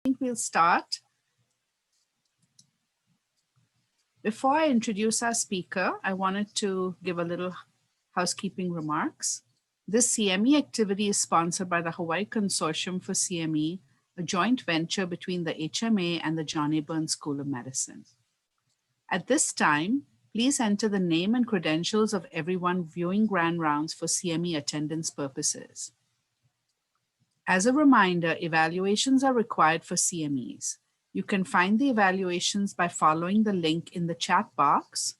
think we'll start. Before I introduce our speaker, I wanted to give a little housekeeping remarks. This CME activity is sponsored by the Hawaii Consortium for CME, a joint venture between the HMA and the John A. Burns School of Medicine. At this time, please enter the name and credentials of everyone viewing Grand Rounds for CME attendance purposes. As a reminder, evaluations are required for CMEs. You can find the evaluations by following the link in the chat box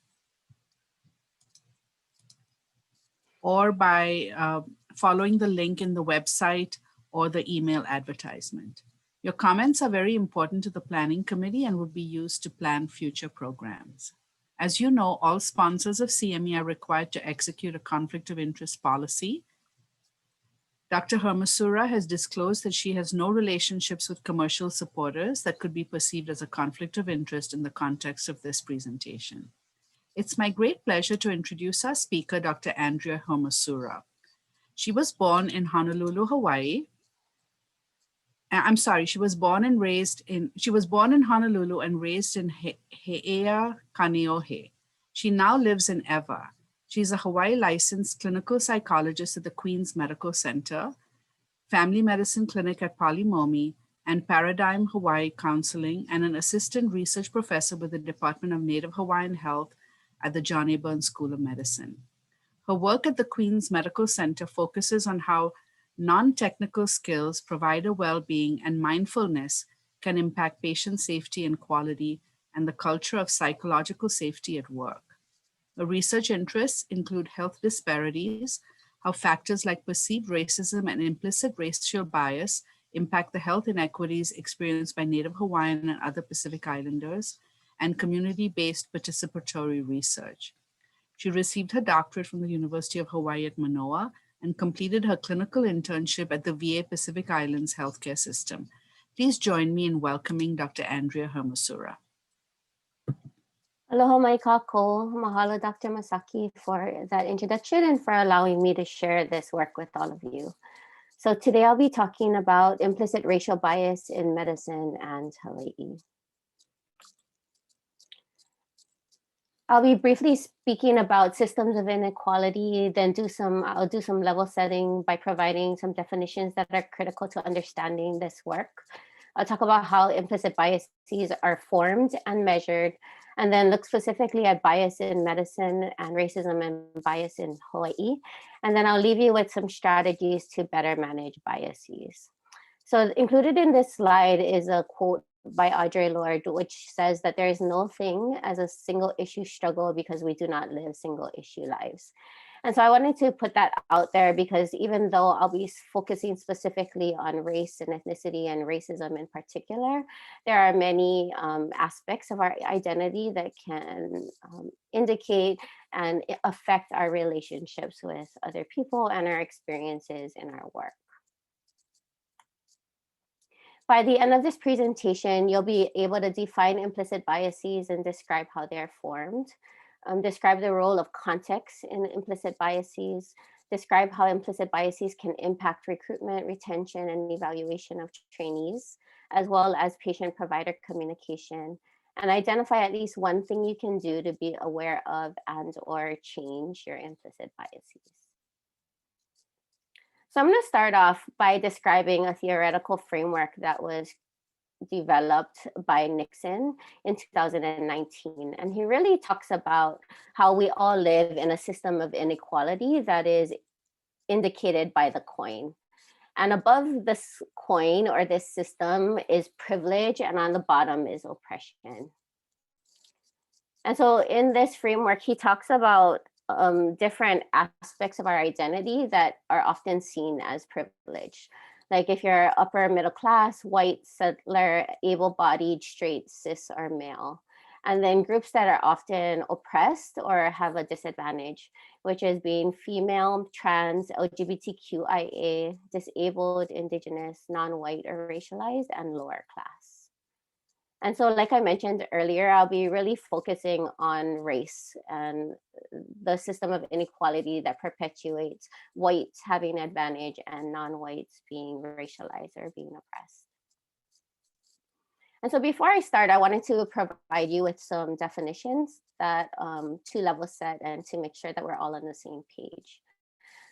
or by following the link in the website or the email advertisement. Your comments are very important to the planning committee and will be used to plan future programs. As you know, all sponsors of CME are required to execute a conflict of interest policy. Dr. Hermosura has disclosed that she has no relationships with commercial supporters that could be perceived as a conflict of interest in the context of this presentation. It's my great pleasure to introduce our speaker, Dr. Andrea Hermosura. She was born in Honolulu, Hawaii. She was born in Honolulu and raised in He'ea, Kaneohe. She now lives in Ewa. She's a Hawaii licensed clinical psychologist at the Queens Medical Center, Family Medicine Clinic at Palimomi, and Paradigm Hawaii Counseling, and an assistant research professor with the Department of Native Hawaiian Health at the John A. Burns School of Medicine. Her work at the Queens Medical Center focuses on how non-technical skills, provider well-being, and mindfulness can impact patient safety and quality and the culture of psychological safety at work. Her research interests include health disparities, how factors like perceived racism and implicit racial bias impact the health inequities experienced by Native Hawaiian and other Pacific Islanders, and community-based participatory research. She received her doctorate from the University of Hawaii at Manoa and completed her clinical internship at the VA Pacific Islands healthcare system. Please join me in welcoming Dr. Andrea Hermosura. Aloha mai kako. Mahalo, Dr. Masaki, for that introduction and for allowing me to share this work with all of you. So today I'll be talking about implicit racial bias in medicine and Hawaii. I'll be briefly speaking about systems of inequality, then I'll do some level setting by providing some definitions that are critical to understanding this work. I'll talk about how implicit biases are formed and measured, and then look specifically at bias in medicine and racism and bias in Hawaii. And then I'll leave you with some strategies to better manage biases. So included in this slide is a quote by Audre Lorde, which says that there is no thing as a single issue struggle because we do not live single issue lives. And so I wanted to put that out there because even though I'll be focusing specifically on race and ethnicity and racism in particular, there are many aspects of our identity that can indicate and affect our relationships with other people and our experiences in our work. By the end of this presentation, you'll be able to define implicit biases and describe how they're formed. Describe the role of context in implicit biases, describe how implicit biases can impact recruitment, retention, and evaluation of trainees, as well as patient-provider communication, and identify at least one thing you can do to be aware of and or change your implicit biases. So I'm going to start off by describing a theoretical framework that was developed by Nixon in 2019. And he really talks about how we all live in a system of inequality that is indicated by the coin. And above this coin or this system is privilege, and on the bottom is oppression. And so in this framework, he talks about different aspects of our identity that are often seen as privilege. Like if you're upper middle class, white, settler, able-bodied, straight, cis, or male. And then groups that are often oppressed or have a disadvantage, which is being female, trans, LGBTQIA, disabled, indigenous, non-white, or racialized, and lower class. And so, like I mentioned earlier, I'll be really focusing on race and the system of inequality that perpetuates whites having advantage and non-whites being racialized or being oppressed. And so before I start, I wanted to provide you with some definitions that to level set and to make sure that we're all on the same page.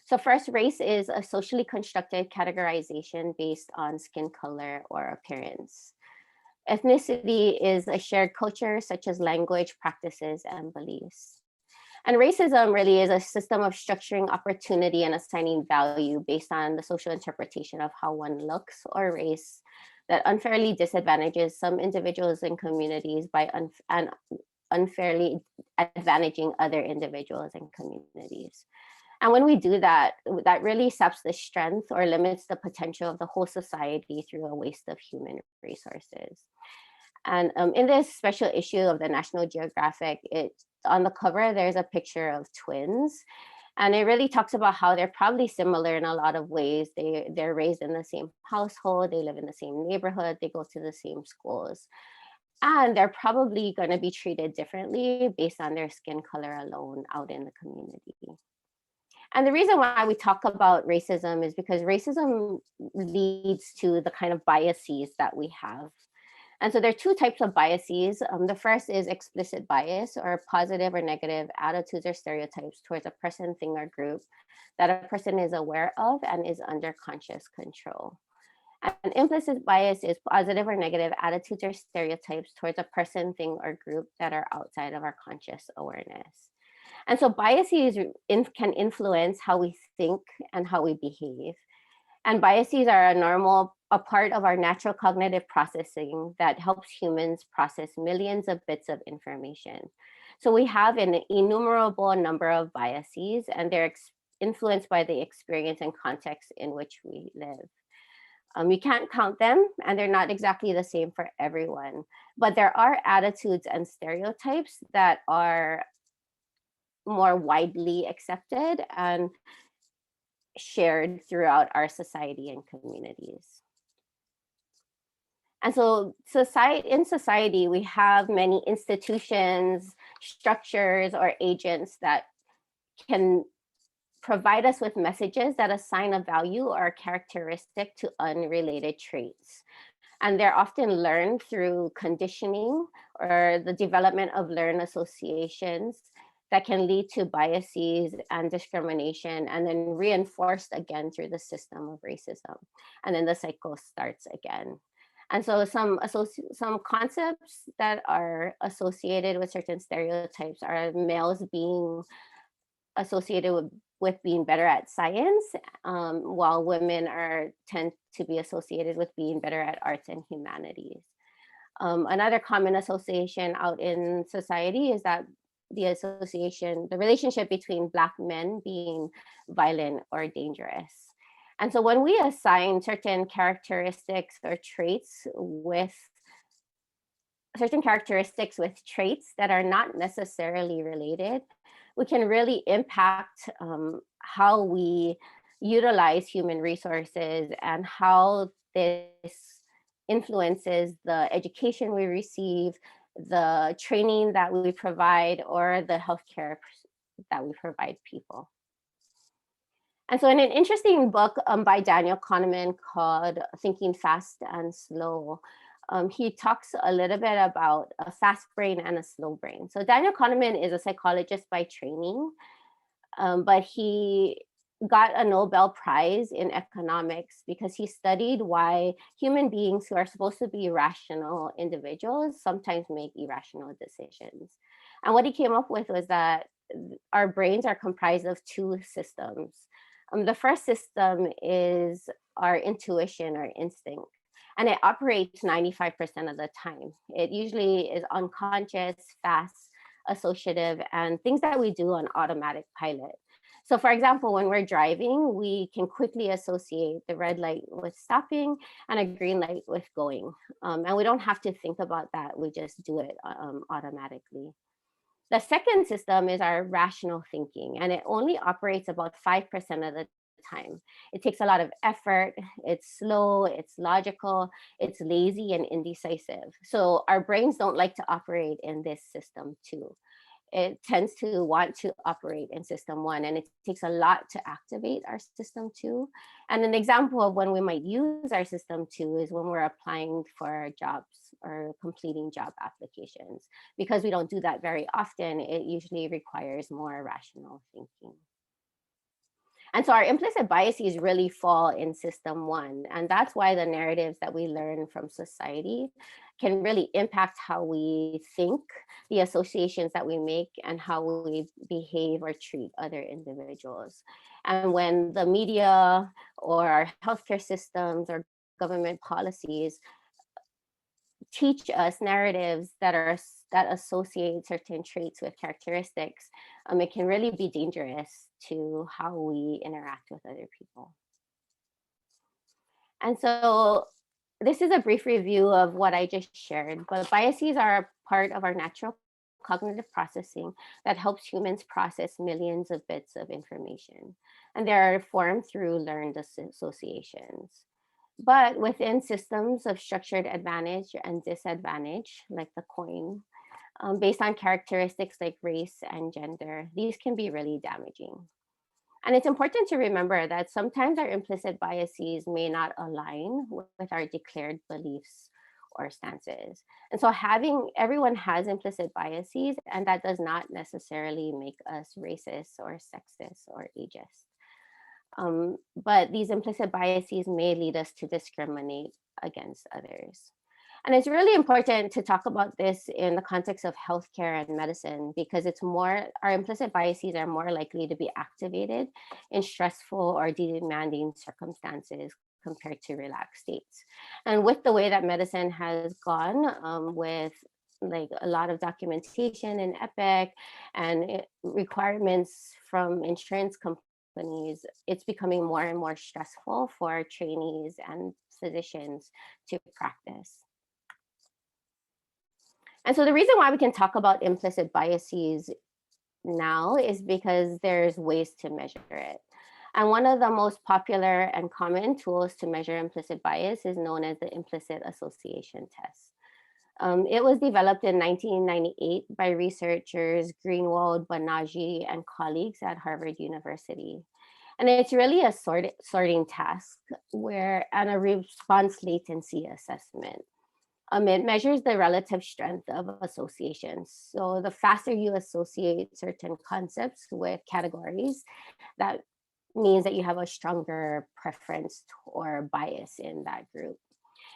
So first, race is a socially constructed categorization based on skin color or appearance. Ethnicity is a shared culture such as language, practices, and beliefs. And racism really is a system of structuring opportunity and assigning value based on the social interpretation of how one looks or race that unfairly disadvantages some individuals and communities by unfairly advantaging other individuals and communities. And when we do that, that really saps the strength or limits the potential of the whole society through a waste of human resources. And in this special issue of the National Geographic, on the cover, there's a picture of twins. And it really talks about how they're probably similar in a lot of ways. They're raised in the same household, they live in the same neighborhood, they go to the same schools. And they're probably going to be treated differently based on their skin color alone out in the community. And the reason why we talk about racism is because racism leads to the kind of biases that we have. And so there are two types of biases. The first is explicit bias, or positive or negative attitudes or stereotypes towards a person, thing, or group that a person is aware of and is under conscious control. And implicit bias is positive or negative attitudes or stereotypes towards a person, thing, or group that are outside of our conscious awareness. And so biases can influence how we think and how we behave. And biases are a part of our natural cognitive processing that helps humans process millions of bits of information. So we have an innumerable number of biases, and they're influenced by the experience and context in which we live. You can't count them, and they're not exactly the same for everyone. But there are attitudes and stereotypes that are more widely accepted and shared throughout our society and communities. And so in society, we have many institutions, structures, or agents that can provide us with messages that assign a value or a characteristic to unrelated traits. And they're often learned through conditioning or the development of learned associations that can lead to biases and discrimination, and then reinforced again through the system of racism. And then the cycle starts again. And so some concepts that are associated with certain stereotypes are males being associated with being better at science, while women tend to be associated with being better at arts and humanities. Another common association out in society is that the relationship between Black men being violent or dangerous. And so when we assign certain characteristics or traits with traits that are not necessarily related, we can really impact how we utilize human resources and how this influences the education we receive, the training that we provide, or the healthcare that we provide people. And so in an interesting book by Daniel Kahneman called Thinking Fast and Slow, he talks a little bit about a fast brain and a slow brain. So Daniel Kahneman is a psychologist by training, but he got a Nobel Prize in economics because he studied why human beings who are supposed to be rational individuals sometimes make irrational decisions. And what he came up with was that our brains are comprised of two systems. The first system is our intuition or instinct, and it operates 95% of the time. It usually is unconscious, fast, associative, and things that we do on automatic pilot. So for example, when we're driving, we can quickly associate the red light with stopping and a green light with going. And we don't have to think about that. We just do it automatically. The second system is our rational thinking, and it only operates about 5% of the time. It takes a lot of effort, it's slow, it's logical, it's lazy and indecisive. So our brains don't like to operate in this system too. it tends to want to operate in system one, and it takes a lot to activate our system two. And an example of when we might use our system two is when we're applying for jobs or completing job applications. Because we don't do that very often, it usually requires more rational thinking. And so our implicit biases really fall in system one. And that's why the narratives that we learn from society can really impact how we think, the associations that we make, and how we behave or treat other individuals. And when the media or our healthcare systems or government policies teach us narratives that associate certain traits with characteristics, it can really be dangerous to how we interact with other people. And so this is a brief review of what I just shared, but biases are part of our natural cognitive processing that helps humans process millions of bits of information. And they are formed through learned associations. But within systems of structured advantage and disadvantage, like the coin, based on characteristics like race and gender, these can be really damaging. And it's important to remember that sometimes our implicit biases may not align with our declared beliefs or stances. And so everyone has implicit biases, and that does not necessarily make us racist or sexist or ageist. But these implicit biases may lead us to discriminate against others. And it's really important to talk about this in the context of healthcare and medicine, because our implicit biases are more likely to be activated in stressful or demanding circumstances compared to relaxed states. And with the way that medicine has gone, with like a lot of documentation in EPIC and requirements from insurance companies, it's becoming more and more stressful for trainees and physicians to practice. And so the reason why we can talk about implicit biases now is because there's ways to measure it. And one of the most popular and common tools to measure implicit bias is known as the implicit association test. It was developed in 1998 by researchers Greenwald, Banaji, and colleagues at Harvard University. And it's really a sorting task and a response latency assessment. It measures the relative strength of associations. So the faster you associate certain concepts with categories, that means that you have a stronger preference or bias in that group.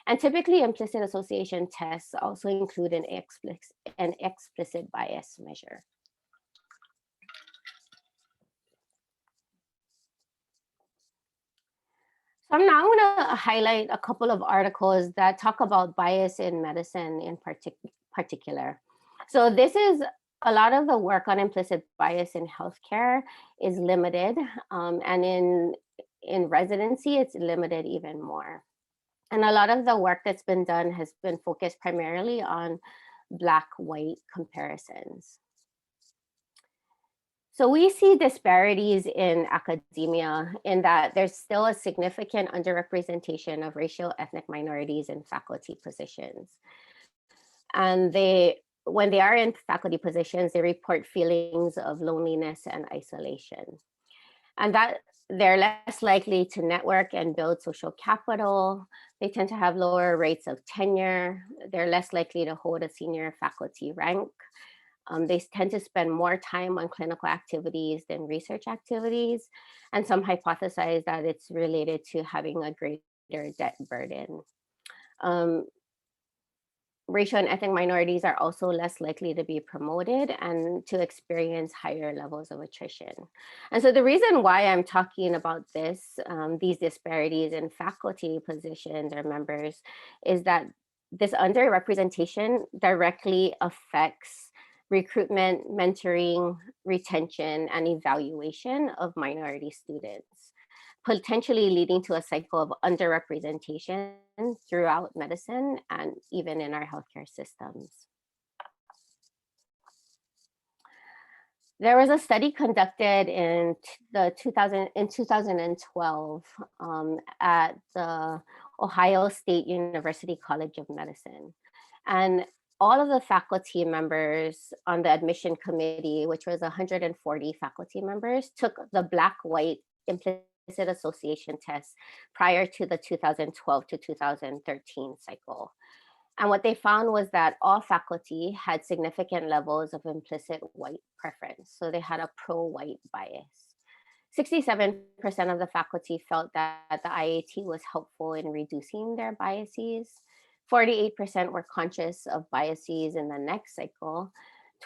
And typically implicit association tests also include an explicit bias measure. So I'm now going to highlight a couple of articles that talk about bias in medicine in particular. So this is a lot of the work on implicit bias in healthcare is limited, and in residency, it's limited even more. And a lot of the work that's been done has been focused primarily on Black-white comparisons. So we see disparities in academia in that there's still a significant underrepresentation of racial ethnic minorities in faculty positions. And when they are in faculty positions, they report feelings of loneliness and isolation. And that they're less likely to network and build social capital. They tend to have lower rates of tenure. They're less likely to hold a senior faculty rank. They tend to spend more time on clinical activities than research activities. And some hypothesize that it's related to having a greater debt burden. Racial and ethnic minorities are also less likely to be promoted and to experience higher levels of attrition. And so the reason why I'm talking about these disparities in faculty positions or members, is that this underrepresentation directly affects recruitment, mentoring, retention, and evaluation of minority students, potentially leading to a cycle of underrepresentation throughout medicine and even in our healthcare systems. There was a study conducted in 2012 at the Ohio State University College of Medicine. And all of the faculty members on the admission committee, which was 140 faculty members, took the Black-White implicit association test prior to the 2012 to 2013 cycle. And what they found was that all faculty had significant levels of implicit white preference. So they had a pro-white bias. 67% of the faculty felt that the IAT was helpful in reducing their biases. 48% were conscious of biases in the next cycle.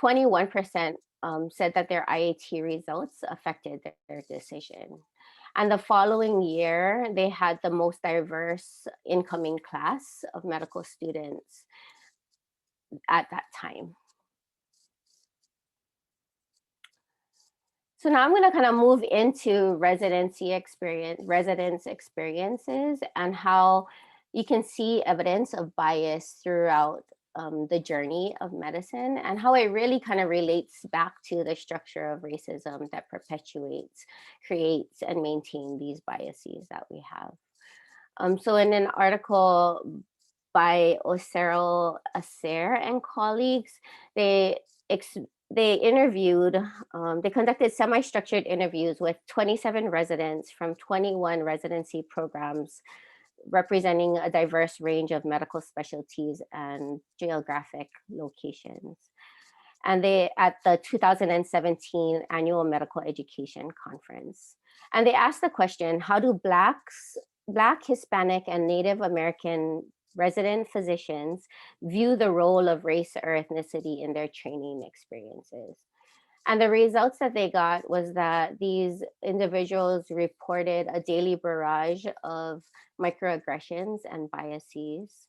21% said that their IAT results affected their decision. And the following year, they had the most diverse incoming class of medical students at that time. So now I'm going to kind of move into residents' experiences, and how you can see evidence of bias throughout the journey of medicine, and how it really kind of relates back to the structure of racism that perpetuates, creates, and maintains these biases that we have. So in an article by Ocero Acer and colleagues, they interviewed, they conducted semi-structured interviews with 27 residents from 21 residency programs representing a diverse range of medical specialties and geographic locations. And they at the 2017 Annual Medical Education Conference. And they asked the question, how do Black, Hispanic, and Native American resident physicians view the role of race or ethnicity in their training experiences? And the results that they got was that these individuals reported a daily barrage of microaggressions and biases.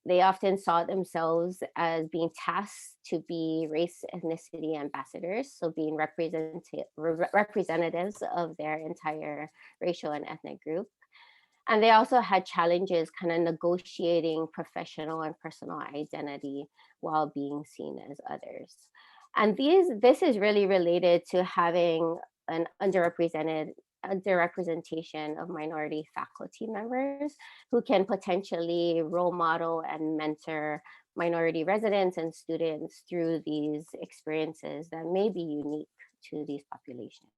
They often saw themselves as being tasked to be race ethnicity ambassadors, so being representatives of their entire racial and ethnic group. And they also had challenges kind of negotiating professional and personal identity while being seen as others. And this is really related to having an underrepresentation of minority faculty members who can potentially role model and mentor minority residents and students through these experiences that may be unique to these populations.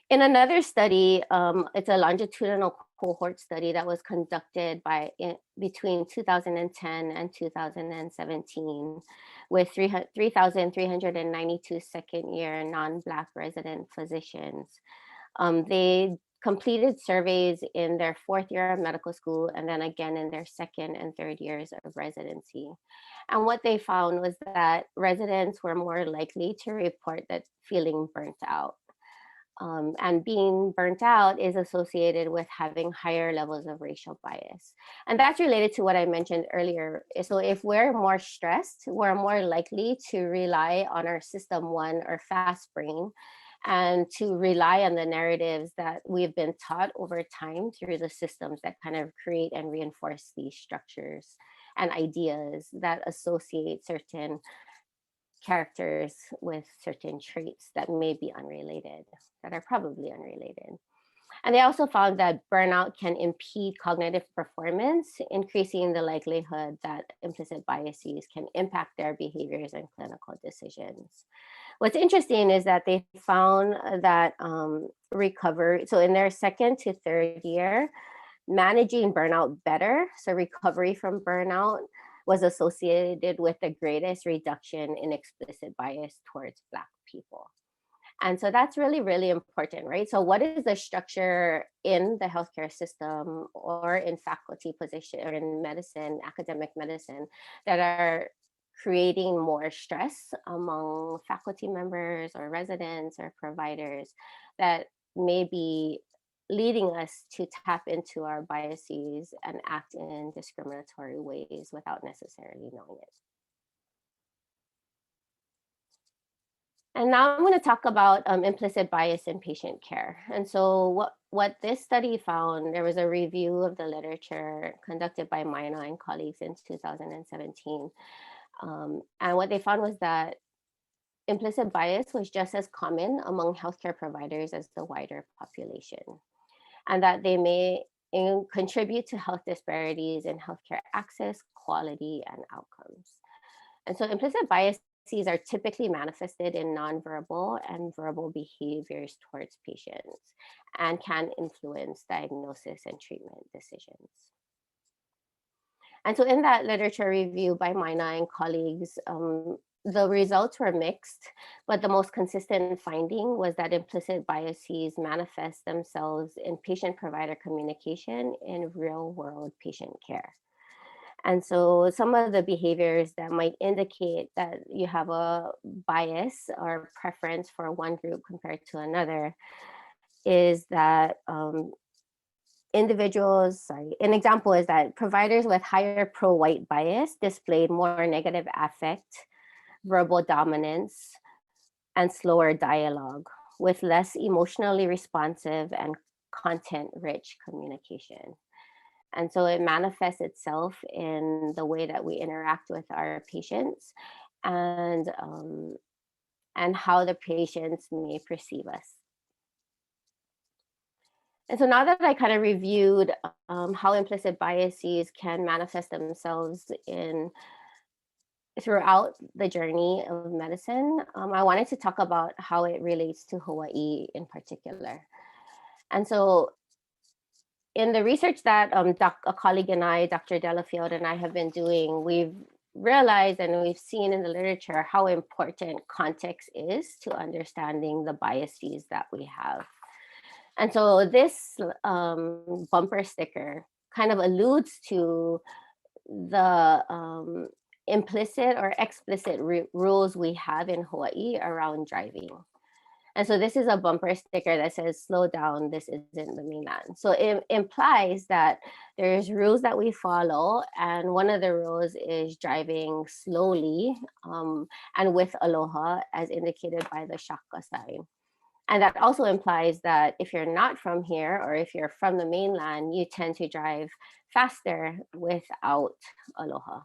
In another study, it's a longitudinal cohort study that was conducted between 2010 and 2017 with 3,392 second-year non-Black resident physicians. They completed surveys in their fourth year of medical school and then again in their second and third years of residency. And what they found was that residents were more likely to report that feeling burnt out. And being burnt out is associated with having higher levels of racial bias. And that's related to what I mentioned earlier. So if we're more stressed, we're more likely to rely on our system one or fast brain, and to rely on the narratives that we've been taught over time through the systems that kind of create and reinforce these structures and ideas that associate certain characters with certain traits that may be unrelated, that are probably unrelated. And they also found that burnout can impede cognitive performance, increasing the likelihood that implicit biases can impact their behaviors and clinical decisions. What's interesting is that they found that recovery, so in their second to third year, managing burnout better, so recovery from burnout, was associated with the greatest reduction in explicit bias towards Black people. And so that's really, really important, right? So what is the structure in the healthcare system or in faculty position or in medicine, academic medicine, that are creating more stress among faculty members or residents or providers that may be leading us to tap into our biases and act in discriminatory ways without necessarily knowing it. And now I'm going to talk about implicit bias in patient care. And so what this study found, there was a review of the literature conducted by Mina and colleagues in 2017. And what they found was that implicit bias was just as common among healthcare providers as the wider population. And that they may contribute to health disparities in healthcare access, quality, and outcomes. And so implicit biases are typically manifested in nonverbal and verbal behaviors towards patients and can influence diagnosis and treatment decisions. And so in that literature review by Mina and colleagues, the results were mixed, but the most consistent finding was that implicit biases manifest themselves in patient-provider communication in real-world patient care. And so some of the behaviors that might indicate that you have a bias or preference for one group compared to another is that an example is that providers with higher pro-white bias displayed more negative affect, verbal dominance, and slower dialogue with less emotionally responsive and content-rich communication. And so it manifests itself in the way that we interact with our patients and how the patients may perceive us. And so now that I kind of reviewed how implicit biases can manifest themselves throughout the journey of medicine, I wanted to talk about how it relates to Hawaii in particular. And so in the research that a colleague and I, Dr. Delafield and I have been doing, we've realized and we've seen in the literature how important context is to understanding the biases that we have. And so this bumper sticker kind of alludes to the implicit or explicit rules we have in Hawaii around driving. And so this is a bumper sticker that says, slow down, this isn't the mainland. So it implies that there's rules that we follow. And one of the rules is driving slowly and with aloha as indicated by the shaka sign. And that also implies that if you're not from here or if you're from the mainland, you tend to drive faster without aloha.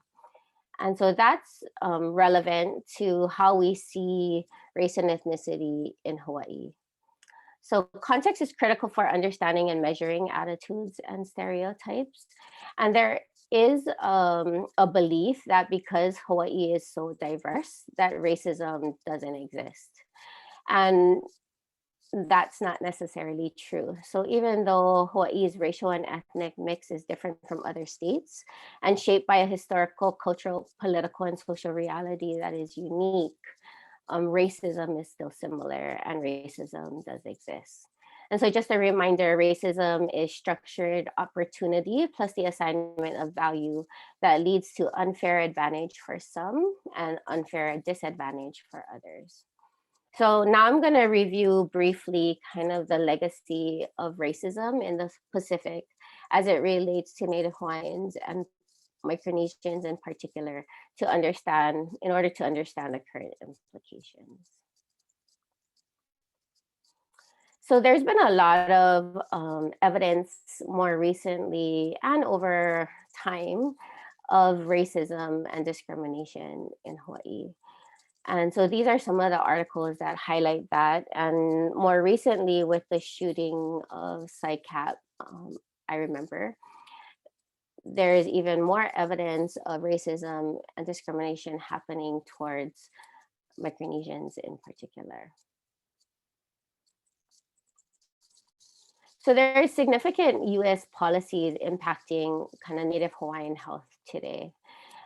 And so that's relevant to how we see race and ethnicity in Hawaii. So context is critical for understanding and measuring attitudes and stereotypes. And there is a belief that because Hawaii is so diverse, that racism doesn't exist. And that's not necessarily true. So even though Hawaii's racial and ethnic mix is different from other states and shaped by a historical, cultural, political, and social reality that is unique, racism is still similar and racism does exist. And so just a reminder, racism is structured opportunity plus the assignment of value that leads to unfair advantage for some and unfair disadvantage for others. So now I'm going to review briefly kind of the legacy of racism in the Pacific as it relates to Native Hawaiians and Micronesians in particular in order to understand the current implications. So there's been a lot of evidence more recently and over time of racism and discrimination in Hawaii. And so these are some of the articles that highlight that. And more recently with the shooting of SciCap, I remember, there is even more evidence of racism and discrimination happening towards Micronesians in particular. So there are significant US policies impacting kind of Native Hawaiian health today.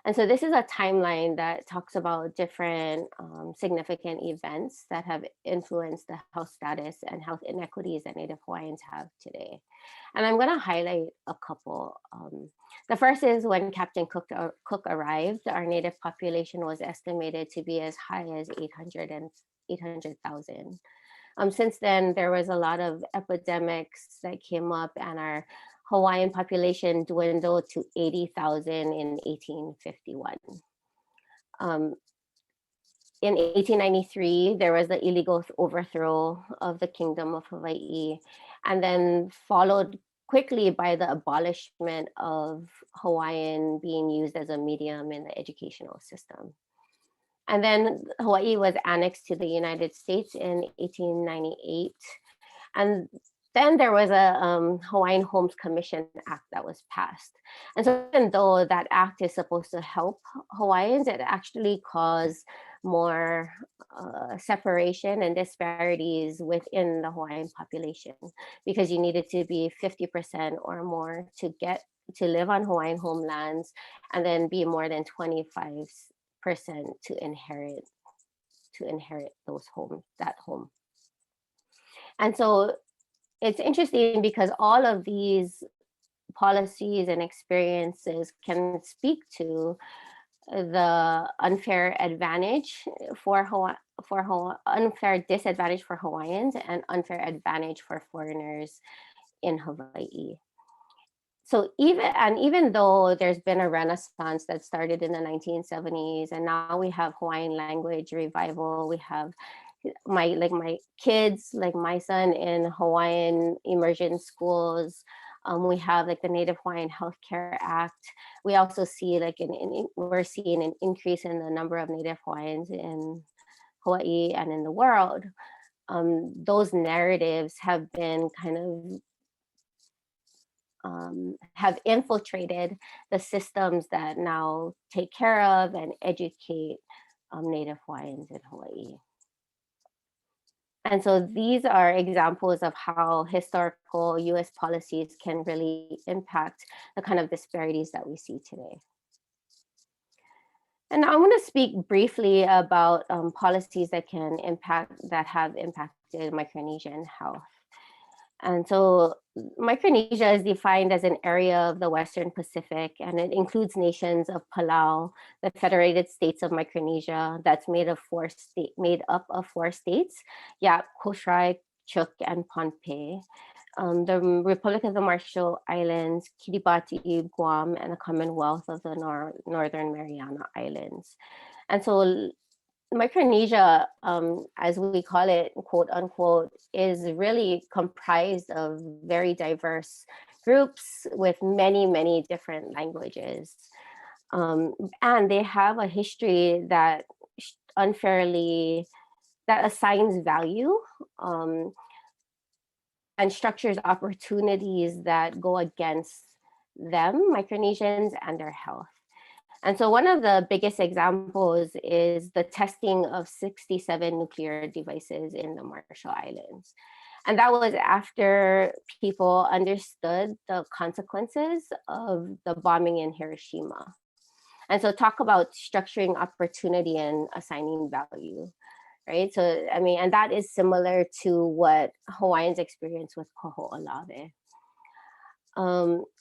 And so this is a timeline that talks about different significant events that have influenced the health status and health inequities that Native Hawaiians have today. And I'm going to highlight a couple. The first is when Captain Cook arrived, our Native population was estimated to be as high as 800,000. Since then, there was a lot of epidemics that came up and our Hawaiian population dwindled to 80,000 in 1851. In 1893, there was the illegal overthrow of the Kingdom of Hawaii, and then followed quickly by the abolishment of Hawaiian being used as a medium in the educational system. And then Hawaii was annexed to the United States in 1898. And then there was a Hawaiian Homes Commission Act that was passed. And so even though that act is supposed to help Hawaiians, it actually caused more separation and disparities within the Hawaiian population, because you needed to be 50% or more to get to live on Hawaiian homelands, and then be more than 25% to inherit that home. And so it's interesting because all of these policies and experiences can speak to the unfair advantage unfair disadvantage for Hawaiians and unfair advantage for foreigners in Hawaii. So even though there's been a renaissance that started in the 1970s, and now we have Hawaiian language revival, we have my kids, like my son, in Hawaiian immersion schools. We have like the Native Hawaiian Healthcare Act. We also see we're seeing an increase in the number of Native Hawaiians in Hawaii and in the world. Those narratives have been kind of have infiltrated the systems that now take care of and educate Native Hawaiians in Hawaii. And so these are examples of how historical US policies can really impact the kind of disparities that we see today. And I want to speak briefly about policies that have impacted Micronesian health. And so Micronesia is defined as an area of the Western Pacific, and it includes nations of Palau, the Federated States of Micronesia, that's made up of 4 states: Yap, Kosrae, Chuuk, and Pohnpei, the Republic of the Marshall Islands, Kiribati, Guam, and the Commonwealth of the Northern Mariana Islands. And so Micronesia, as we call it, quote unquote, is really comprised of very diverse groups with many, many different languages. And they have a history that assigns value and structures opportunities that go against them, Micronesians, and their health. And so one of the biggest examples is the testing of 67 nuclear devices in the Marshall Islands. And that was after people understood the consequences of the bombing in Hiroshima. And so talk about structuring opportunity and assigning value, right? So, I mean, and that is similar to what Hawaiians experience with Koho'olawe.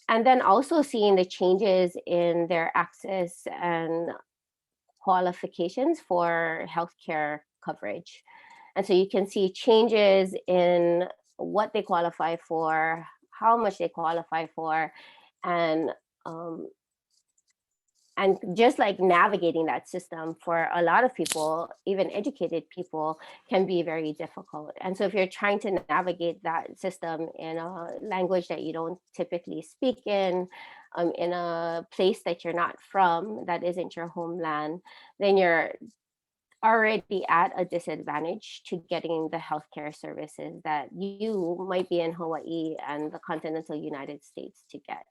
And then also seeing the changes in their access and qualifications for healthcare coverage. And so you can see changes in what they qualify for, how much they qualify for, and just like navigating that system for a lot of people, even educated people, can be very difficult. And so if you're trying to navigate that system in a language that you don't typically speak in a place that you're not from, that isn't your homeland, then you're already at a disadvantage to getting the healthcare services that you might be in Hawaii and the continental United States to get.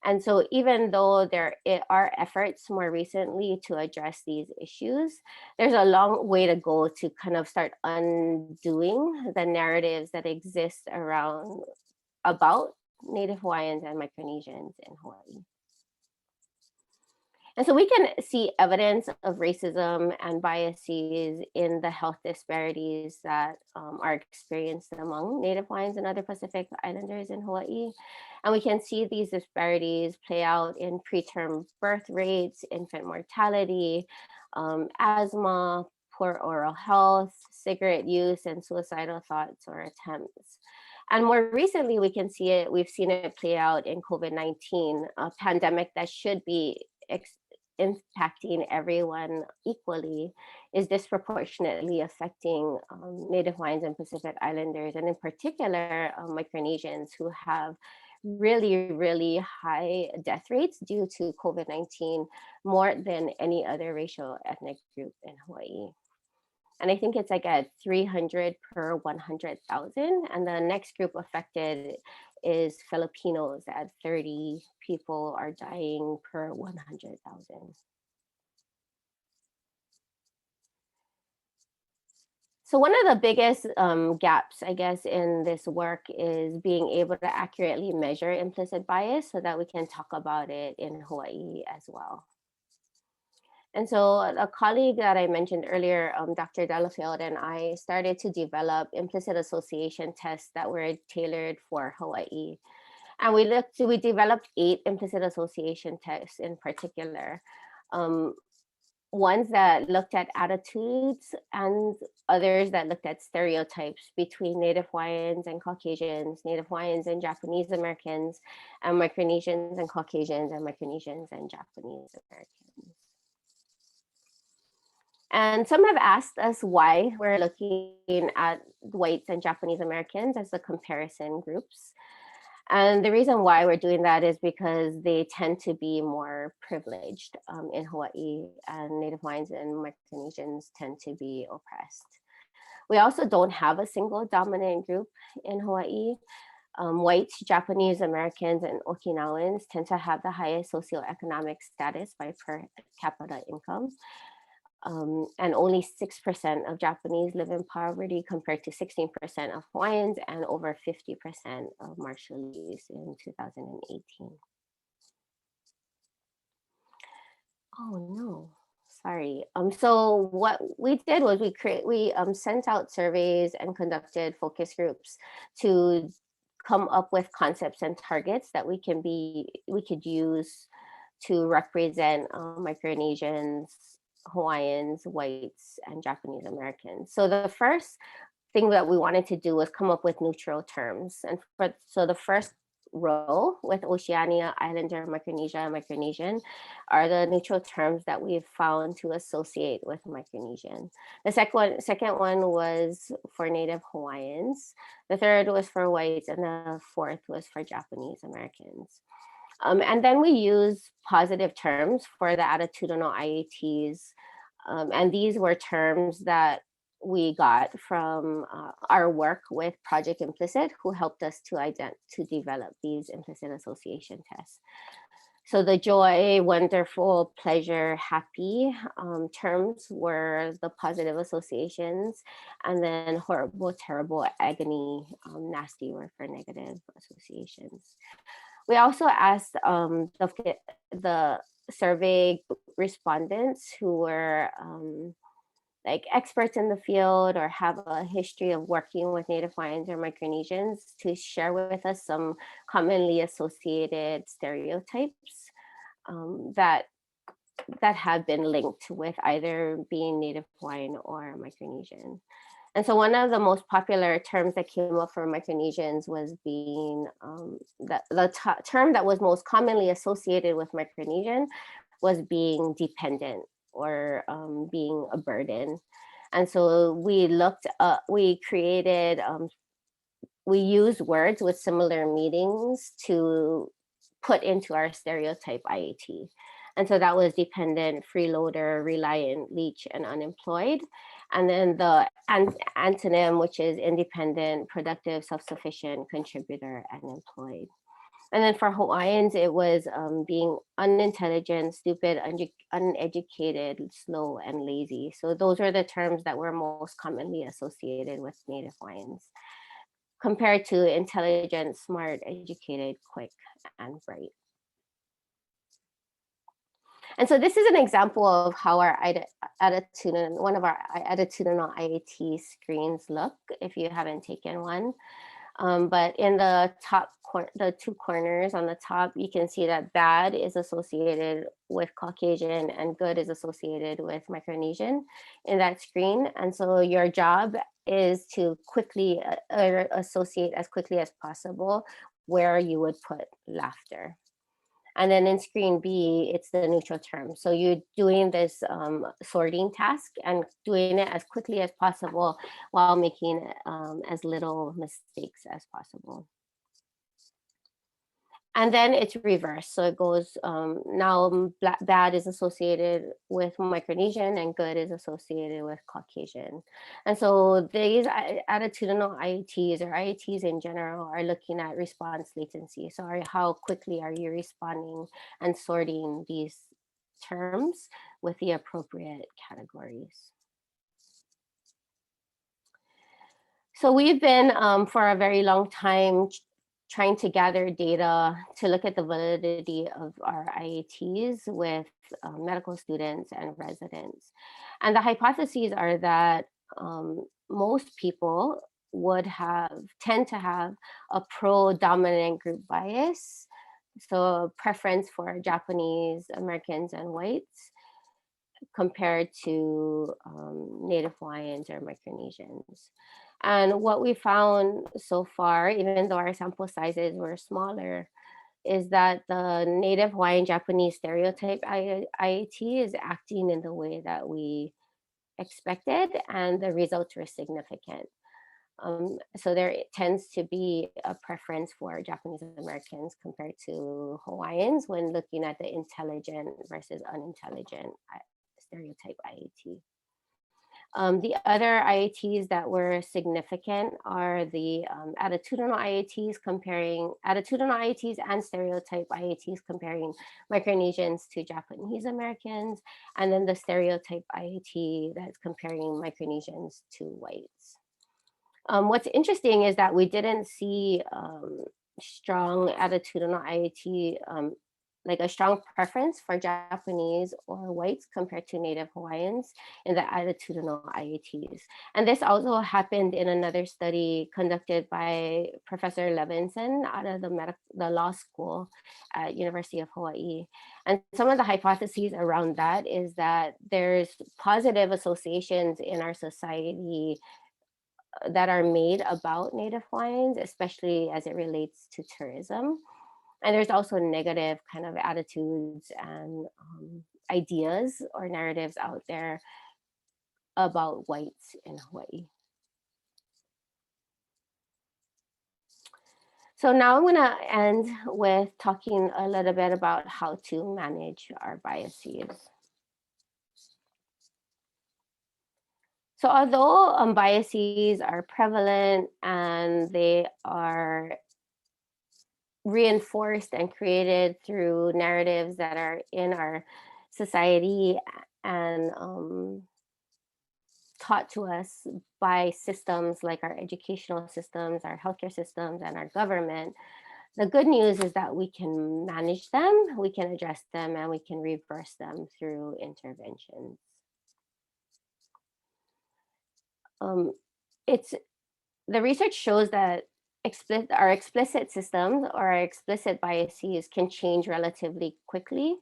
And so even though there are efforts more recently to address these issues, there's a long way to go to kind of start undoing the narratives that exist about Native Hawaiians and Micronesians in Hawaii. And so we can see evidence of racism and biases in the health disparities that are experienced among Native Hawaiians and other Pacific Islanders in Hawaii. And we can see these disparities play out in preterm birth rates, infant mortality, asthma, poor oral health, cigarette use, and suicidal thoughts or attempts. And more recently, we've seen it play out in COVID-19, a pandemic that should be impacting everyone equally, is disproportionately affecting Native Hawaiians and Pacific Islanders, and in particular, Micronesians, who have really, really high death rates due to COVID-19, more than any other racial ethnic group in Hawaii. And I think it's like at 300 per 100,000. And the next group affected is Filipinos at 30 people are dying per 100,000. So one of the biggest gaps, I guess, in this work is being able to accurately measure implicit bias so that we can talk about it in Hawaii as well. And so a colleague that I mentioned earlier, Dr. Delafield, and I started to develop implicit association tests that were tailored for Hawaii. And we developed 8 implicit association tests in particular. Ones that looked at attitudes and others that looked at stereotypes between Native Hawaiians and Caucasians, Native Hawaiians and Japanese Americans, and Micronesians and Caucasians, and Micronesians and Japanese Americans. And some have asked us why we're looking at whites and Japanese Americans as the comparison groups. And the reason why we're doing that is because they tend to be more privileged in Hawaii, and Native Hawaiians and Micronesians tend to be oppressed. We also don't have a single dominant group in Hawaii. Whites, Japanese Americans, and Okinawans tend to have the highest socioeconomic status by per capita income. And only 6% of Japanese live in poverty compared to 16% of Hawaiians and over 50% of Marshallese in 2018. Oh no, sorry. So what we did was we sent out surveys and conducted focus groups to come up with concepts and targets that we could use to represent Micronesians, Hawaiians, whites, and Japanese Americans. So the first thing that we wanted to do was come up with neutral terms. And so the first row with Oceania, Islander, Micronesia, and Micronesian are the neutral terms that we've found to associate with Micronesian. The second one was for Native Hawaiians. The third was for whites, and the fourth was for Japanese Americans. And then we use positive terms for the attitudinal IATs. And these were terms that we got from our work with Project Implicit, who helped us to develop these implicit association tests. So the joy, wonderful, pleasure, happy terms were the positive associations, and then horrible, terrible, agony, nasty were for negative associations. We also asked the survey respondents who were like experts in the field or have a history of working with Native Hawaiians or Micronesians to share with us some commonly associated stereotypes that have been linked with either being Native Hawaiian or Micronesian. And so one of the most popular terms that came up for Micronesians was being, the term that was most commonly associated with Micronesian was being dependent or being a burden. And so we used words with similar meanings to put into our stereotype IAT. And so that was dependent, freeloader, reliant, leech, and unemployed. And then the antonym, which is independent, productive, self-sufficient, contributor, and employed. And then for Hawaiians, it was being unintelligent, stupid, uneducated, slow, and lazy. So those are the terms that were most commonly associated with Native Hawaiians, compared to intelligent, smart, educated, quick, and bright. And so this is an example of how our one of our attitudinal IAT screens look, if you haven't taken one. But in the top the two corners on the top, you can see that bad is associated with Caucasian and good is associated with Micronesian in that screen. And so your job is to quickly associate as quickly as possible where you would put laughter. And then in screen B, it's the neutral term. So you're doing this sorting task and doing it as quickly as possible while making as little mistakes as possible. And then it's reversed. So it goes, now bad is associated with Micronesian and good is associated with Caucasian. And so these attitudinal IETs, or IETs in general, are looking at response latency. So how quickly are you responding and sorting these terms with the appropriate categories. So we've been, for a very long time, trying to gather data to look at the validity of our IATs with medical students and residents. And the hypotheses are that most people would tend to have a pro-dominant group bias, so a preference for Japanese Americans and whites compared to Native Hawaiians or Micronesians. And what we found so far, even though our sample sizes were smaller, is that the Native Hawaiian Japanese stereotype IAT is acting in the way that we expected, and the results were significant. So there tends to be a preference for Japanese Americans compared to Hawaiians when looking at the intelligent versus unintelligent stereotype IAT. The other IATs that were significant are the attitudinal IATs and stereotype IATs comparing Micronesians to Japanese Americans, and then the stereotype IAT that's comparing Micronesians to whites. What's interesting is that we didn't see strong attitudinal IAT, like a strong preference for Japanese or whites compared to Native Hawaiians in the attitudinal IATs. And this also happened in another study conducted by Professor Levinson out of the law school at University of Hawaii. And some of the hypotheses around that is that there's positive associations in our society that are made about Native Hawaiians, especially as it relates to tourism. And there's also negative kind of attitudes and ideas or narratives out there about whites in Hawaii. So now I'm going to end with talking a little bit about how to manage our biases. So although biases are prevalent and they are reinforced and created through narratives that are in our society and taught to us by systems like our educational systems, our healthcare systems, and our government, the good news is that we can manage them, we can address them, and we can reverse them through interventions. The research shows that our explicit systems or our explicit biases can change relatively quickly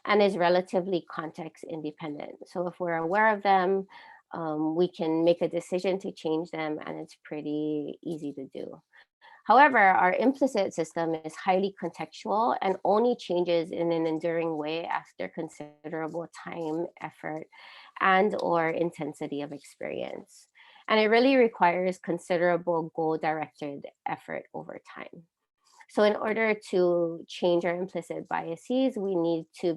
and is relatively context independent. So if we're aware of them, we can make a decision to change them, and it's pretty easy to do. However, our implicit system is highly contextual and only changes in an enduring way after considerable time, effort, and/or intensity of experience. And it really requires considerable goal-directed effort over time. So in order to change our implicit biases, we need to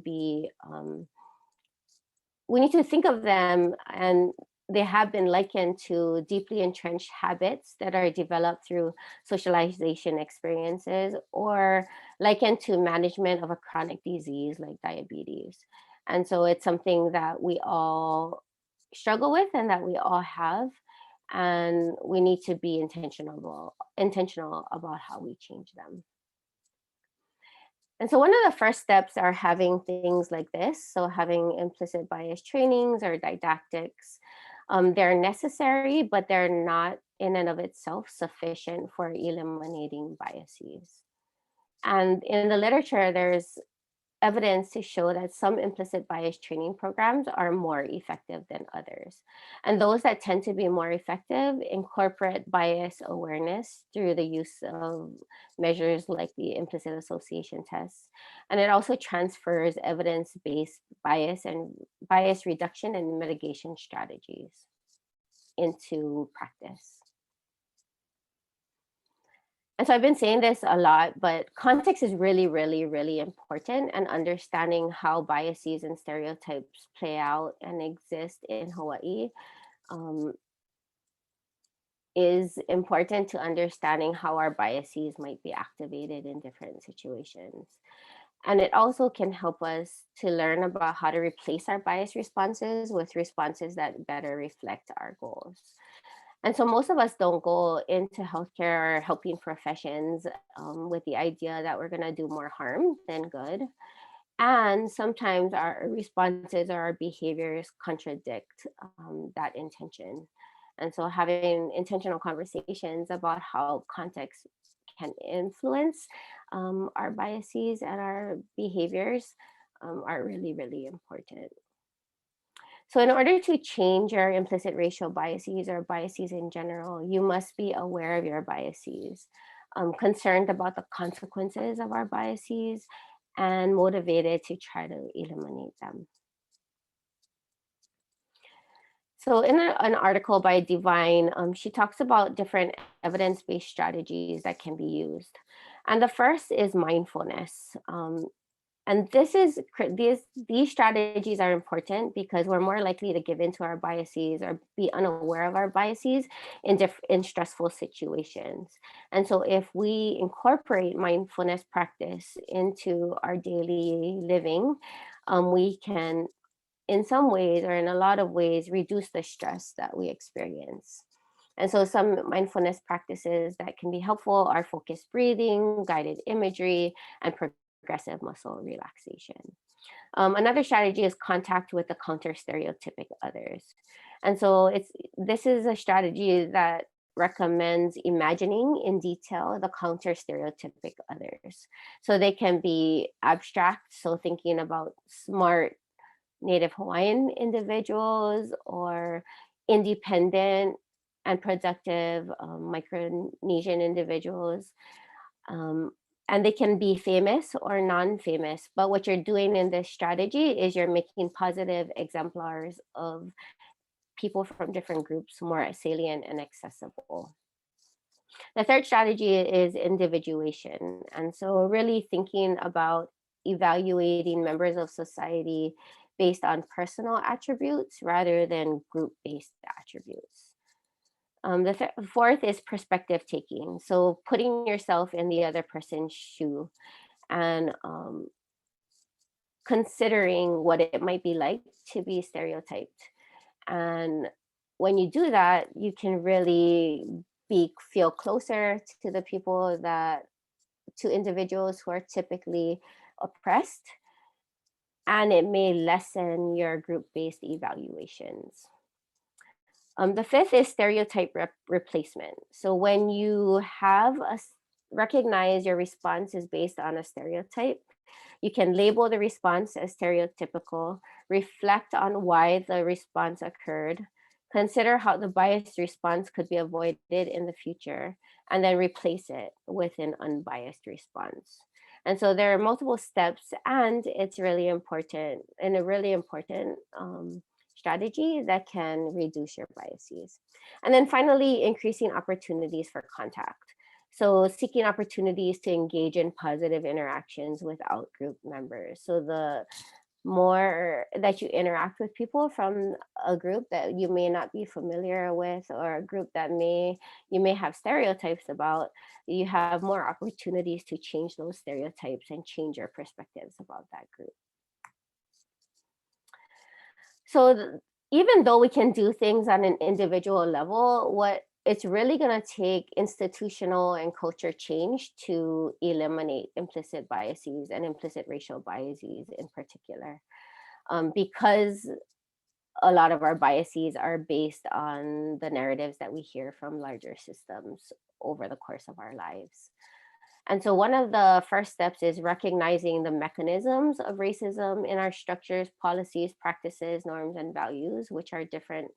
think of them, and they have been likened to deeply entrenched habits that are developed through socialization experiences, or likened to management of a chronic disease like diabetes. And so it's something that we all struggle with and that we all have. And we need to be intentional about how we change them. And so one of the first steps are having things like this. So having implicit bias trainings or didactics. They're necessary, but they're not in and of itself sufficient for eliminating biases. And in the literature, there's evidence to show that some implicit bias training programs are more effective than others. And those that tend to be more effective incorporate bias awareness through the use of measures like the implicit association tests. And it also transfers evidence-based bias and bias reduction and mitigation strategies into practice. And so I've been saying this a lot, but context is really, really, really important, and understanding how biases and stereotypes play out and exist in Hawaii um, is important to understanding how our biases might be activated in different situations. And it also can help us to learn about how to replace our bias responses with responses that better reflect our goals. And so most of us don't go into healthcare or helping professions with the idea that we're going to do more harm than good. And sometimes our responses or our behaviors contradict that intention. And so having intentional conversations about how context can influence our biases and our behaviors are really, really important. So in order to change your implicit racial biases or biases in general, you must be aware of your biases, concerned about the consequences of our biases, and motivated to try to eliminate them. So in an article by Divine, she talks about different evidence-based strategies that can be used. And the first is mindfulness. And these strategies are important because we're more likely to give into our biases or be unaware of our biases in stressful situations. And so if we incorporate mindfulness practice into our daily living, we can, in some ways or in a lot of ways, reduce the stress that we experience. And so some mindfulness practices that can be helpful are focused breathing, guided imagery, and progressive muscle relaxation. Another strategy is contact with the counter stereotypic others. And so this is a strategy that recommends imagining in detail the counter stereotypic others. So they can be abstract, so thinking about smart Native Hawaiian individuals or independent and productive Micronesian individuals. Um, and they can be famous or non-famous, but what you're doing in this strategy is you're making positive exemplars of people from different groups more salient and accessible. The third strategy is individuation. And so really thinking about evaluating members of society based on personal attributes rather than group-based attributes. The fourth is perspective taking. So putting yourself in the other person's shoe and considering what it might be like to be stereotyped. And when you do that, you can really feel closer to the people to individuals who are typically oppressed, and it may lessen your group-based evaluations. The fifth is stereotype replacement. So when you recognize your response is based on a stereotype, you can label the response as stereotypical, reflect on why the response occurred, consider how the biased response could be avoided in the future, and then replace it with an unbiased response. And so there are multiple steps, and it's really important, and a really important strategy that can reduce your biases. And then finally, increasing opportunities for contact. So seeking opportunities to engage in positive interactions with out-group members. So the more that you interact with people from a group that you may not be familiar with, or a group that you may have stereotypes about, you have more opportunities to change those stereotypes and change your perspectives about that group. So even though we can do things on an individual level, it's really going to take institutional and culture change to eliminate implicit biases and implicit racial biases in particular, because a lot of our biases are based on the narratives that we hear from larger systems over the course of our lives. And so one of the first steps is recognizing the mechanisms of racism in our structures, policies, practices, norms, and values, which are different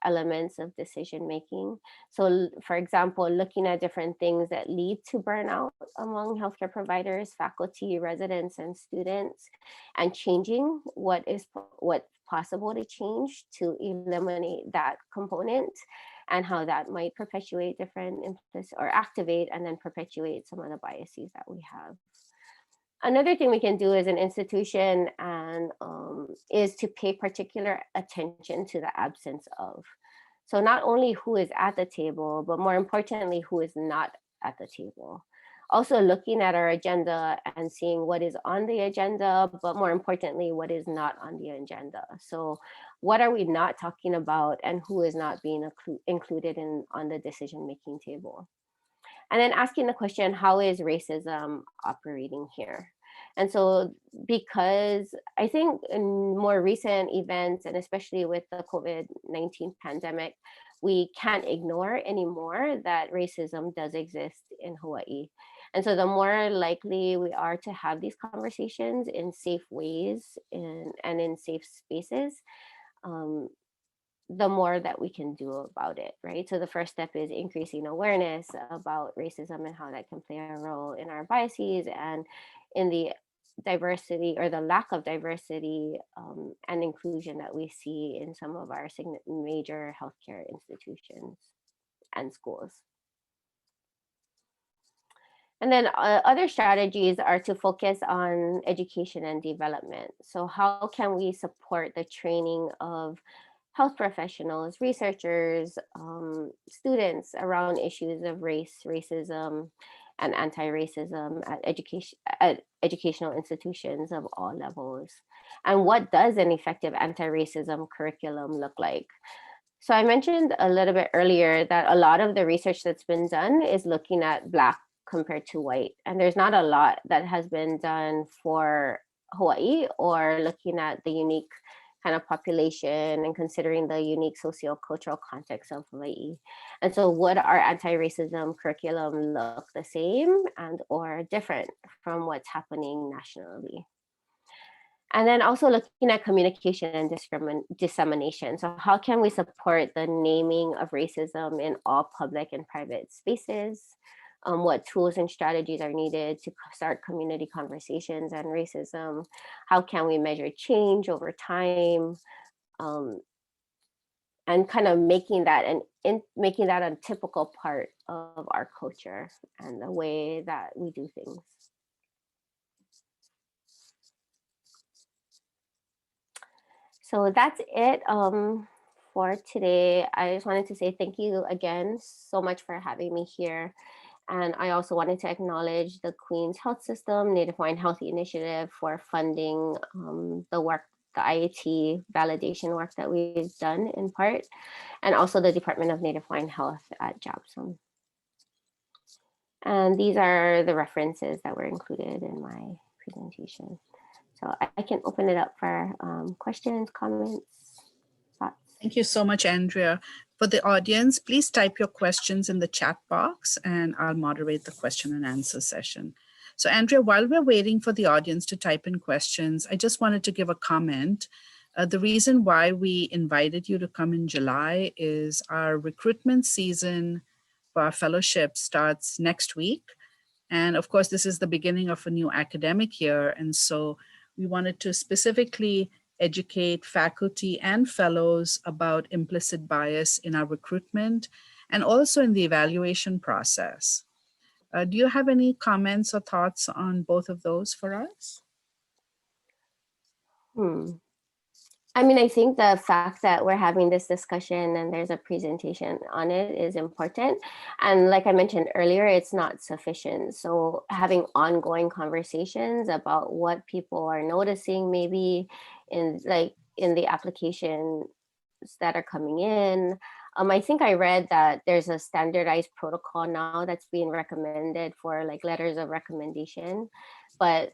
elements of decision making. So for example, looking at different things that lead to burnout among healthcare providers, faculty, residents, and students, and changing what's possible to change to eliminate that component. and how that might perpetuate different implicit or activate and then perpetuate some of the biases that we have. Another thing we can do as an institution and is to pay particular attention to the absence of. So not only who is at the table, but more importantly, who is not at the table. Also looking at our agenda and seeing what is on the agenda, but more importantly, what is not on the agenda. So what are we not talking about and who is not being included on the decision-making table? And then asking the question, how is racism operating here? And so because I think in more recent events, and especially with the COVID-19 pandemic, we can't ignore anymore that racism does exist in Hawaii. And so the more likely we are to have these conversations in safe ways and in safe spaces, the more that we can do about it, right? So the first step is increasing awareness about racism and how that can play a role in our biases and in the diversity or the lack of diversity and inclusion that we see in some of our major healthcare institutions and schools. And then other strategies are to focus on education and development. So how can we support the training of health professionals, researchers, students around issues of race, racism, and anti-racism at educational institutions of all levels? And what does an effective anti-racism curriculum look like? So I mentioned a little bit earlier that a lot of the research that's been done is looking at Black compared to white. And there's not a lot that has been done for Hawaii or looking at the unique kind of population and considering the unique socio-cultural context of Hawaii. And so would our anti-racism curriculum look the same and or different from what's happening nationally? And then also looking at communication and dissemination. So how can we support the naming of racism in all public and private spaces? What tools and strategies are needed to start community conversations on racism? How can we measure change over time? And kind of making that a typical part of our culture and the way that we do things. So that's it for today. I just wanted to say thank you again so much for having me here. And I also wanted to acknowledge the Queen's Health System, Native Hawaiian Health Initiative for funding the work, the IAT validation work that we've done in part, and also the Department of Native Hawaiian Health at JABSOM. And these are the references that were included in my presentation. So I can open it up for questions, comments, thoughts. Thank you so much, Andrea. For the audience, please type your questions in the chat box and I'll moderate the question and answer session. So Andrea, while we're waiting for the audience to type in questions, I just wanted to give a comment. The reason why we invited you to come in July is our recruitment season for our fellowship starts next week. And of course, this is the beginning of a new academic year. And so we wanted to specifically educate faculty and fellows about implicit bias in our recruitment and also in the evaluation process. Do you have any comments or thoughts on both of those for us? I mean, I think the fact that we're having this discussion and there's a presentation on it is important. And like I mentioned earlier, it's not sufficient. So having ongoing conversations about what people are noticing maybe in the applications that are coming in. I think I read that there's a standardized protocol now that's being recommended for like letters of recommendation, but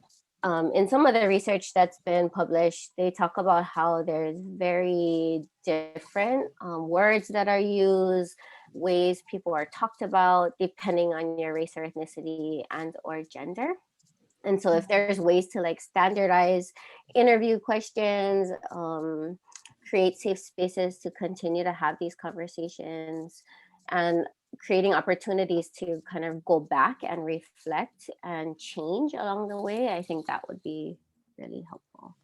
in some of the research that's been published, they talk about how there's very different words that are used, ways people are talked about, depending on your race or ethnicity and or gender. And so if there's ways to like standardize interview questions, create safe spaces to continue to have these conversations, and creating opportunities to kind of go back and reflect and change along the way, I think that would be really helpful.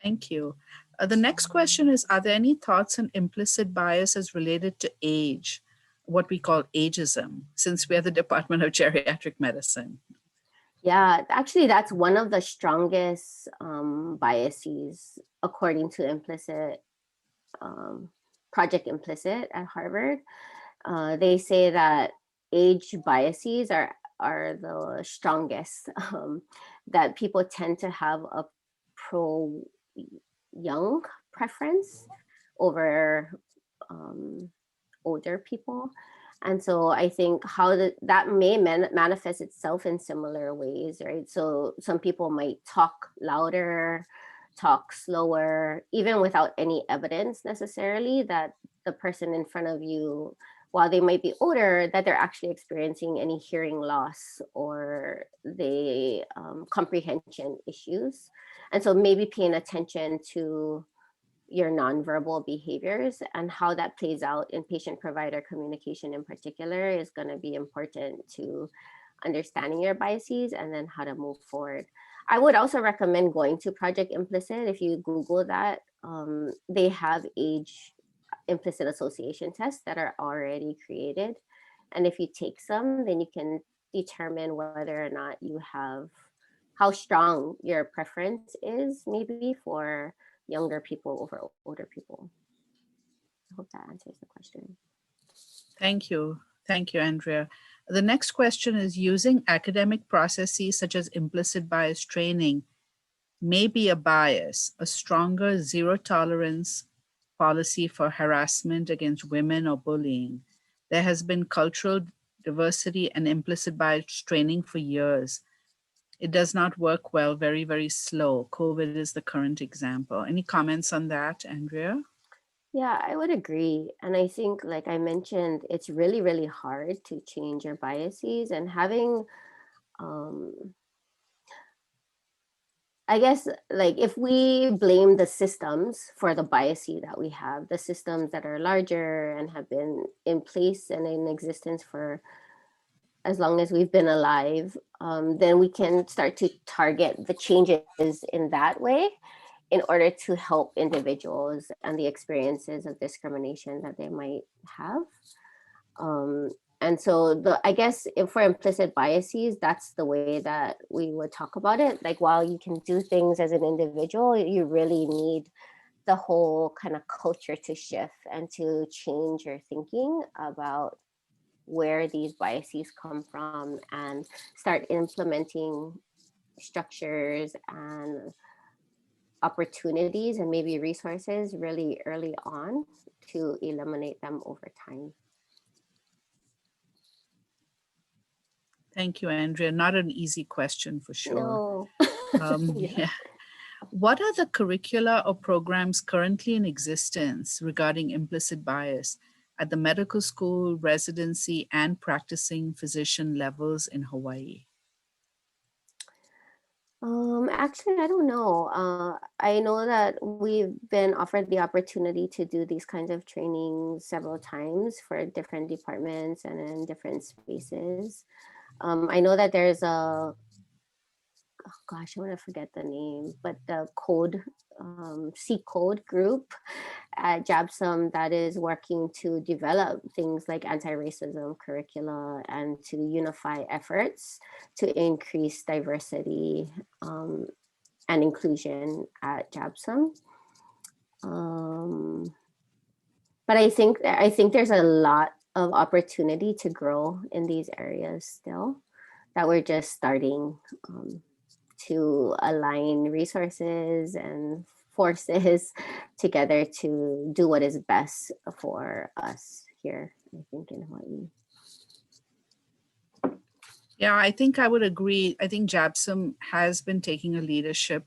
Thank you. The next question is, are there any thoughts on implicit bias as related to age, what we call ageism, since we are the Department of Geriatric Medicine? Yeah, actually, that's one of the strongest biases according to um, Project Implicit at Harvard. They say that age biases are the strongest. That people tend to have a pro young preference over um, older people. And so I think how that may manifest itself in similar ways, right? So some people might talk louder, talk slower, even without any evidence necessarily that the person in front of you, while they might be older, that they're actually experiencing any hearing loss or they comprehension issues. And so maybe paying attention to your nonverbal behaviors and how that plays out in patient provider communication in particular is going to be important to understanding your biases and then how to move forward. I would also recommend going to Project Implicit. If you Google that, they have age implicit association tests that are already created. And if you take some, then you can determine whether or not you have how strong your preference is, maybe for younger people over older people. I hope that answers the question. Thank you. Thank you, Andrea. The next question is, using academic processes such as implicit bias training may be a bias, a stronger zero tolerance policy for harassment against women or bullying. There has been cultural diversity and implicit bias training for years. It does not work well, very, very slow. COVID is the current example. Any comments on that, Andrea? Yeah, I would agree. And I think, like I mentioned, it's really, really hard to change your biases and having um, I guess, like, if we blame the systems for the biases that we have, the systems that are larger and have been in place and in existence for as long as we've been alive, then we can start to target the changes in that way in order to help individuals and the experiences of discrimination that they might have. Um, and so I guess if for implicit biases, that's the way that we would talk about it. Like, while you can do things as an individual, you really need the whole kind of culture to shift and to change your thinking about where these biases come from and start implementing structures and opportunities and maybe resources really early on to eliminate them over time. Thank you, Andrea. Not an easy question for sure. No. Yeah. Yeah. What are the curricula or programs currently in existence regarding implicit bias at the medical school, residency, and practicing physician levels in Hawaii? Actually, I don't know. I know that we've been offered the opportunity to do these kinds of trainings several times for different departments and in different spaces. I know that there's gosh, I want to forget the name, but the code, C code group at JABSOM that is working to develop things like anti-racism curricula and to unify efforts to increase diversity and inclusion at JABSOM. But I think there's a lot of opportunity to grow in these areas still that we're just starting to align resources and forces together to do what is best for us here, I think, in Hawaii. Yeah, I think I would agree. I think JABSOM has been taking a leadership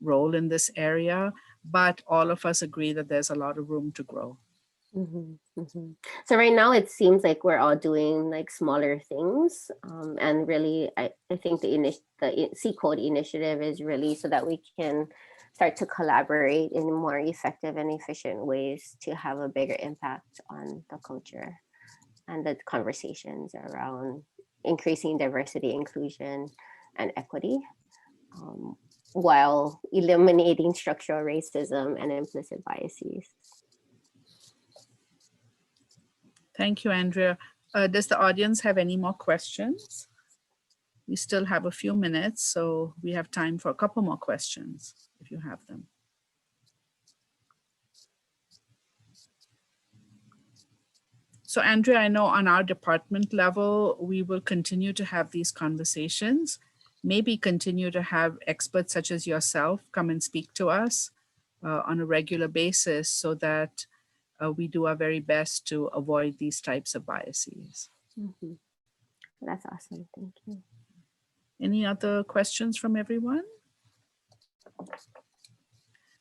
role in this area, but all of us agree that there's a lot of room to grow. Mm-hmm, mm-hmm. So right now it seems like we're all doing like smaller things, and really I think the C Code initiative is really so that we can start to collaborate in more effective and efficient ways to have a bigger impact on the culture and the conversations around increasing diversity, inclusion, and equity. while eliminating structural racism and implicit biases. Thank you, Andrea. Does the audience have any more questions? We still have a few minutes, so we have time for a couple more questions if you have them. So Andrea, I know on our department level, we will continue to have these conversations, maybe continue to have experts such as yourself come and speak to us on a regular basis so that we do our very best to avoid these types of biases. Mm-hmm. That's awesome, thank you. Any other questions from everyone?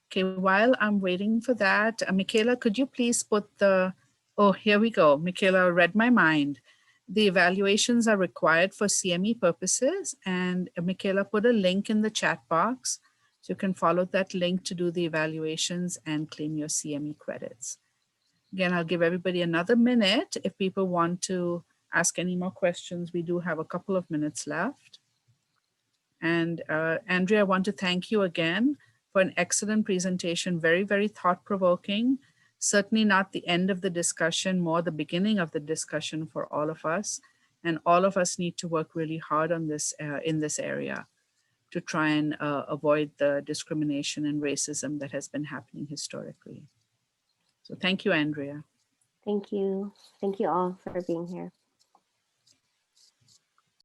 Okay, while I'm waiting for that, Michaela, could you please put the, oh, here we go. Michaela read my mind. The evaluations are required for CME purposes, and Michaela put a link in the chat box. So you can follow that link to do the evaluations and claim your CME credits. Again, I'll give everybody another minute. If people want to ask any more questions, we do have a couple of minutes left. And Andrea, I want to thank you again for an excellent presentation, very, very thought-provoking. Certainly not the end of the discussion, more the beginning of the discussion for all of us. And all of us need to work really hard on this in this area to try and avoid the discrimination and racism that has been happening historically. So thank you, Andrea. Thank you. Thank you all for being here.